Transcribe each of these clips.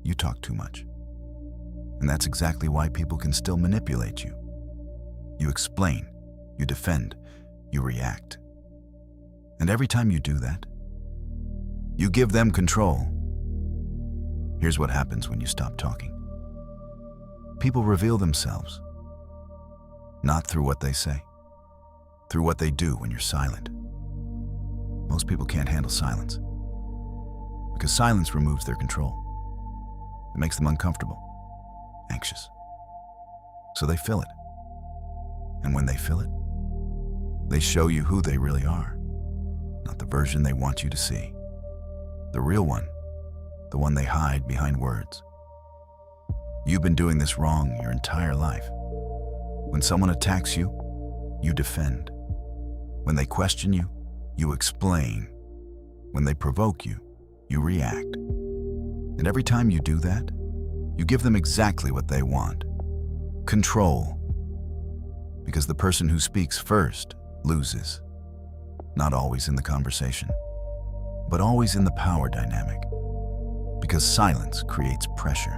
you talk too much. And that's exactly why people can still manipulate you. You explain, you defend, you react. And every time you do that, you give them control. Here's what happens when you stop talking. People reveal themselves, not through what they say, through what they do when you're silent. Most people can't handle silence because silence removes their control. It makes them uncomfortable, anxious. So they fill it. And when they fill it, they show you who they really are, not the version they want you to see. The real one, the one they hide behind words. You've been doing this wrong your entire life. When someone attacks you, you defend. When they question you, you explain. When they provoke you, you react. And every time you do that, you give them exactly what they want. Control. Because the person who speaks first loses. Not always in the conversation, but always in the power dynamic. Because silence creates pressure,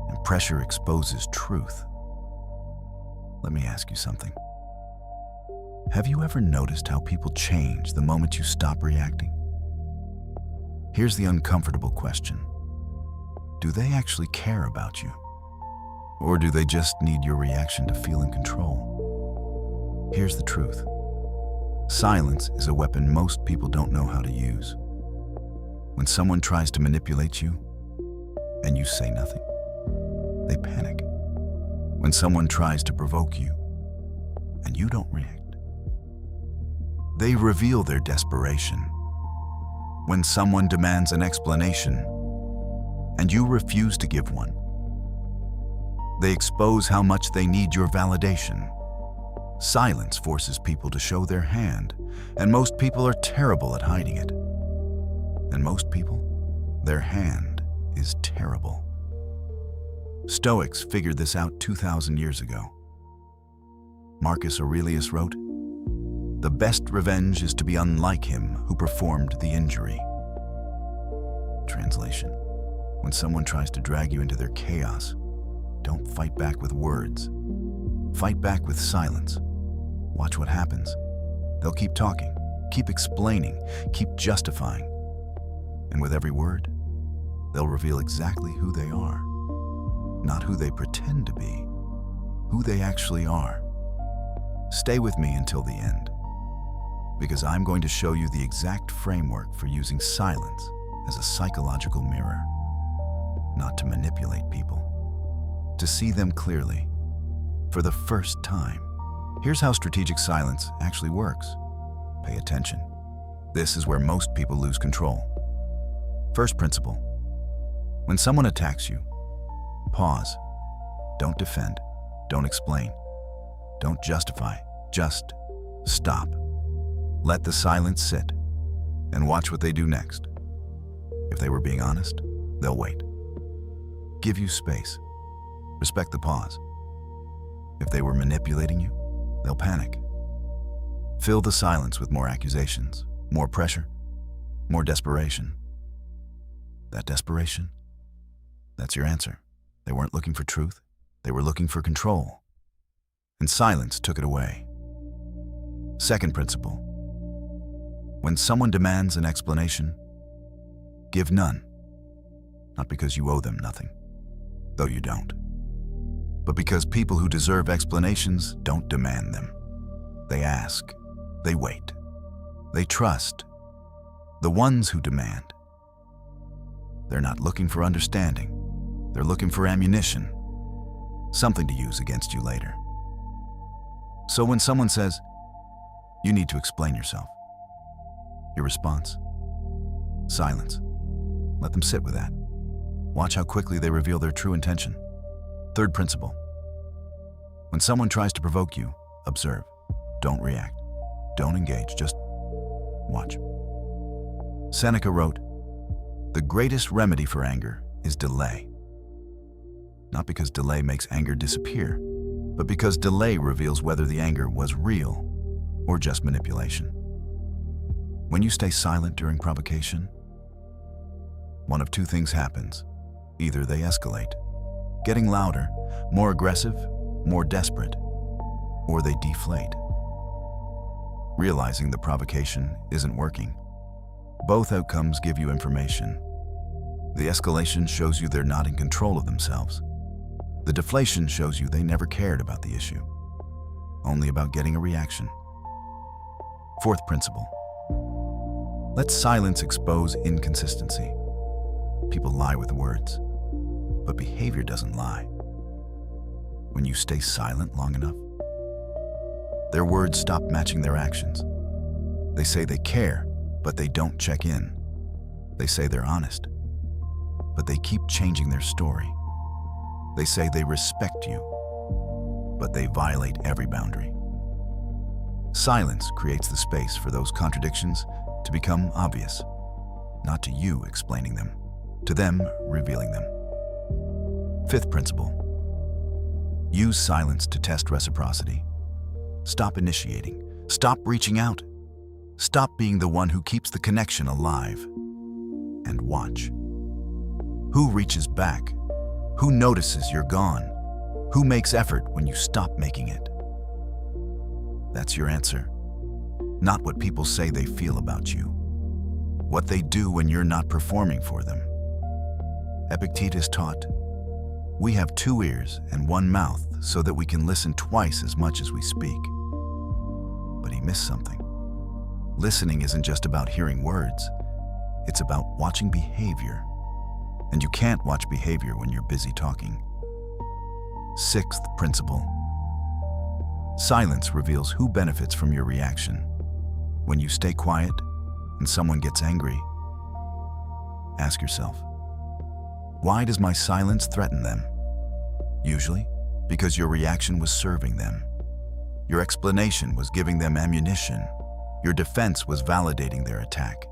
and pressure exposes truth. Let me ask you something. Have you ever noticed how people change the moment you stop reacting? Here's the uncomfortable question. Do they actually care about you? Or do they just need your reaction to feel in control? Here's the truth. Silence is a weapon most people don't know how to use. When someone tries to manipulate you and you say nothing, they panic. When someone tries to provoke you and you don't react, they reveal their desperation. When someone demands an explanation and you refuse to give one, they expose how much they need your validation. Silence forces people to show their hand, and most people are terrible at hiding it. And most people, their hand is terrible. Stoics figured this out 2,000 years ago. Marcus Aurelius wrote, "The best revenge is to be unlike him who performed the injury." Translation: when someone tries to drag you into their chaos, don't fight back with words. Fight back with silence. Watch what happens. They'll keep talking, keep explaining, keep justifying. And with every word, they'll reveal exactly who they are. Not who they pretend to be, who they actually are. Stay with me until the end, because I'm going to show you the exact framework for using silence as a psychological mirror. Not to manipulate people, to see them clearly, for the first time. Here's how strategic silence actually works. Pay attention. This is where most people lose control. First principle. When someone attacks you, pause. Don't defend. Don't explain. Don't justify. Just stop. Let the silence sit and watch what they do next. If they were being honest, they'll wait. Give you space. Respect the pause. If they were manipulating you, they'll panic. Fill the silence with more accusations, more pressure, more desperation. That desperation, that's your answer. They weren't looking for truth. They were looking for control. And silence took it away. Second principle. When someone demands an explanation, give none. Not because you owe them nothing, though you don't, but because people who deserve explanations don't demand them. They ask, they wait, they trust. The ones who demand, they're not looking for understanding. They're looking for ammunition, something to use against you later. So when someone says, "You need to explain yourself," your response? Silence. Let them sit with that. Watch how quickly they reveal their true intention. Third principle. When someone tries to provoke you, observe. Don't react. Don't engage. Just watch. Seneca wrote, "The greatest remedy for anger is delay." Not because delay makes anger disappear, but because delay reveals whether the anger was real or just manipulation. When you stay silent during provocation, one of two things happens. Either they escalate, getting louder, more aggressive, more desperate, or they deflate, realizing the provocation isn't working. Both outcomes give you information. The escalation shows you they're not in control of themselves. The deflation shows you they never cared about the issue, only about getting a reaction. Fourth principle. Let silence expose inconsistency. People lie with words, but behavior doesn't lie. When you stay silent long enough, their words stop matching their actions. They say they care, but they don't check in. They say they're honest, but they keep changing their story. They say they respect you, but they violate every boundary. Silence creates the space for those contradictions to become obvious, not to you explaining them, to them revealing them. Fifth principle. Use silence to test reciprocity. Stop initiating. Stop reaching out. Stop being the one who keeps the connection alive. And watch. Who reaches back? Who notices you're gone? Who makes effort when you stop making it? That's your answer. Not what people say they feel about you. What they do when you're not performing for them. Epictetus taught, "We have 2 ears and 1 mouth so that we can listen twice as much as we speak." But he missed something. Listening isn't just about hearing words. It's about watching behavior. And you can't watch behavior when you're busy talking. Sixth principle. Silence reveals who benefits from your reaction. When you stay quiet and someone gets angry, ask yourself, why does my silence threaten them? Usually, because your reaction was serving them. Your explanation was giving them ammunition. Your defense was validating their attack.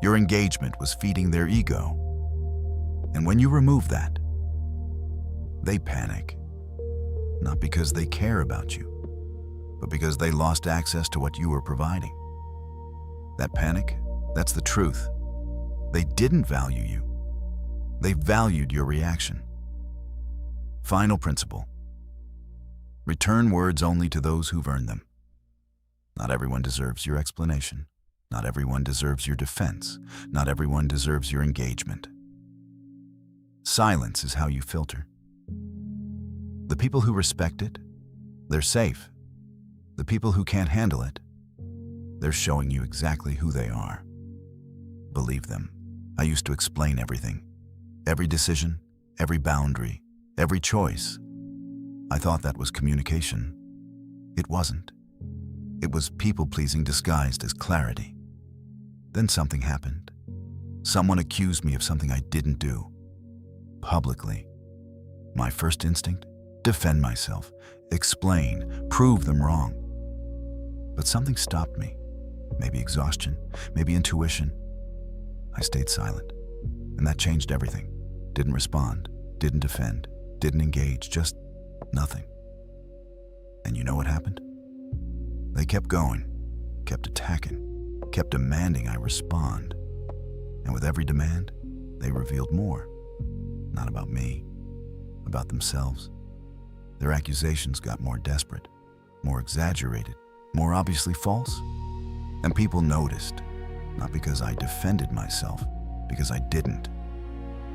Your engagement was feeding their ego. And when you remove that, they panic. Not because they care about you, but because they lost access to what you were providing. That panic, that's the truth. They didn't value you. They valued your reaction. Final principle. Return words only to those who've earned them. Not everyone deserves your explanation. Not everyone deserves your defense. Not everyone deserves your engagement. Silence is how you filter. The people who respect it, they're safe. The people who can't handle it, they're showing you exactly who they are. Believe them. I used to explain everything. Every decision, every boundary, every choice. I thought that was communication. It wasn't. It was people-pleasing disguised as clarity. Then something happened. Someone accused me of something I didn't do. Publicly. My first instinct? Defend myself, explain, prove them wrong. But something stopped me. Maybe exhaustion, maybe intuition. I stayed silent, and that changed everything. Didn't respond, didn't defend, didn't engage, just nothing. And you know what happened? They kept going, kept attacking, kept demanding I respond. And with every demand, they revealed more. Not about me, about themselves. Their accusations got more desperate, more exaggerated, more obviously false. And people noticed, not because I defended myself, because I didn't.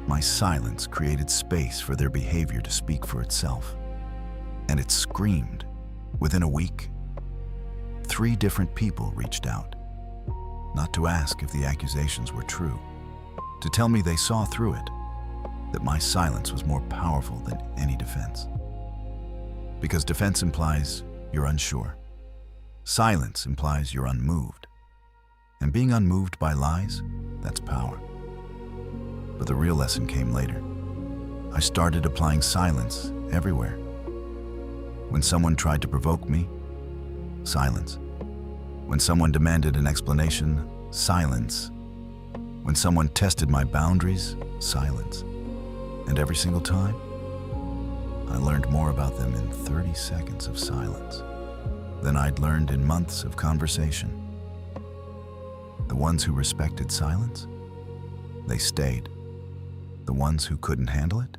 My silence created space for their behavior to speak for itself. And it screamed. Within a week, 3 different people reached out. Not to ask if the accusations were true, to tell me they saw through it, that my silence was more powerful than any defense. Because defense implies you're unsure. Silence implies you're unmoved. And being unmoved by lies, that's power. But the real lesson came later. I started applying silence everywhere. When someone tried to provoke me, silence. When someone demanded an explanation, silence. When someone tested my boundaries, silence. And every single time, I learned more about them in 30 seconds of silence than I'd learned in months of conversation. The ones who respected silence, they stayed. The ones who couldn't handle it?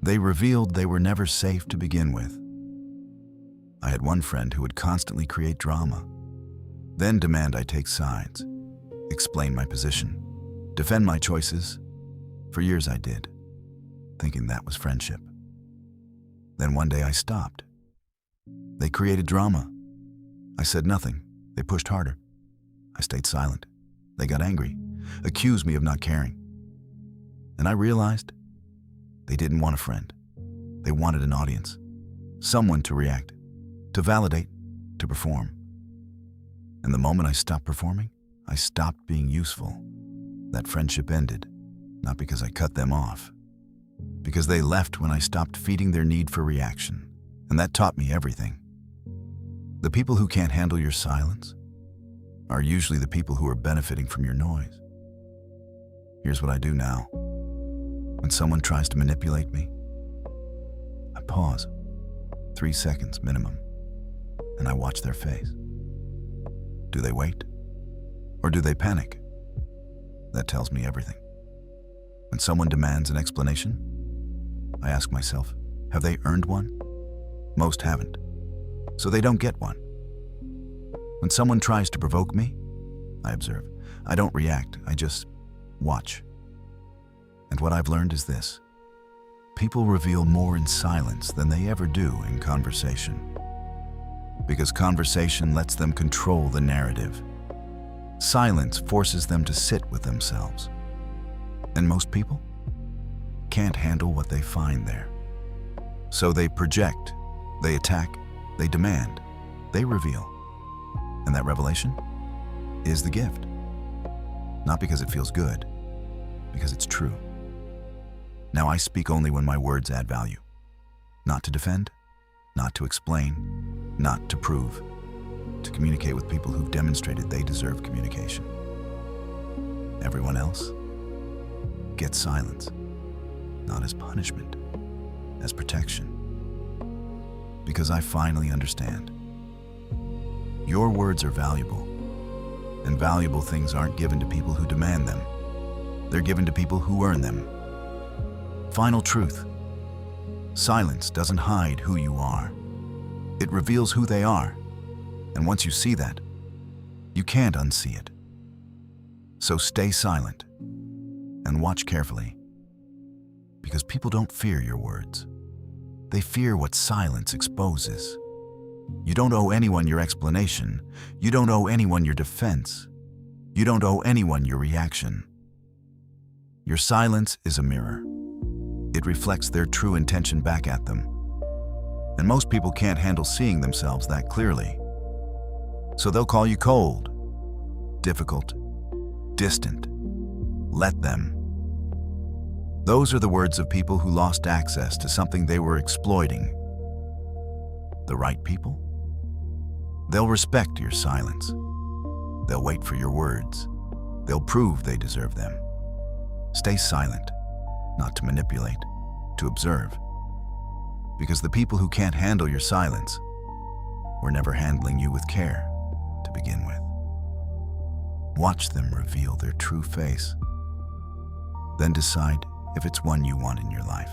They revealed they were never safe to begin with. I had one friend who would constantly create drama, then demand I take sides, explain my position, defend my choices. For years I did, thinking that was friendship. Then one day I stopped. They created drama. I said nothing. They pushed harder. I stayed silent. They got angry, accused me of not caring. And I realized they didn't want a friend. They wanted an audience, someone to react, to validate, to perform. And the moment I stopped performing, I stopped being useful. That friendship ended, not because I cut them off, because they left when I stopped feeding their need for reaction. And that taught me everything. The people who can't handle your silence are usually the people who are benefiting from your noise. Here's what I do now. When someone tries to manipulate me, I pause, 3 seconds minimum, and I watch their face. Do they wait? Or do they panic? That tells me everything. When someone demands an explanation, I ask myself, have they earned one? Most haven't, so they don't get one. When someone tries to provoke me, I observe. I don't react, I just watch. And what I've learned is this: people reveal more in silence than they ever do in conversation. Because conversation lets them control the narrative. Silence forces them to sit with themselves. And most people can't handle what they find there. So they project, they attack, they demand, they reveal. And that revelation is the gift. Not because it feels good, because it's true. Now I speak only when my words add value. Not to defend, not to explain, not to prove. To communicate with people who've demonstrated they deserve communication. Everyone else gets silence, not as punishment, as protection. Because I finally understand. Your words are valuable, and valuable things aren't given to people who demand them. They're given to people who earn them. Final truth: silence doesn't hide who you are. It reveals who they are. And once you see that, you can't unsee it. So stay silent and watch carefully. Because people don't fear your words. They fear what silence exposes. You don't owe anyone your explanation. You don't owe anyone your defense. You don't owe anyone your reaction. Your silence is a mirror. It reflects their true intention back at them. And most people can't handle seeing themselves that clearly. So they'll call you cold, difficult, distant. Let them. Those are the words of people who lost access to something they were exploiting. The right people? They'll respect your silence. They'll wait for your words. They'll prove they deserve them. Stay silent, not to manipulate, to observe. Because the people who can't handle your silence were never handling you with care to begin with. Watch them reveal their true face. Then decide if it's one you want in your life.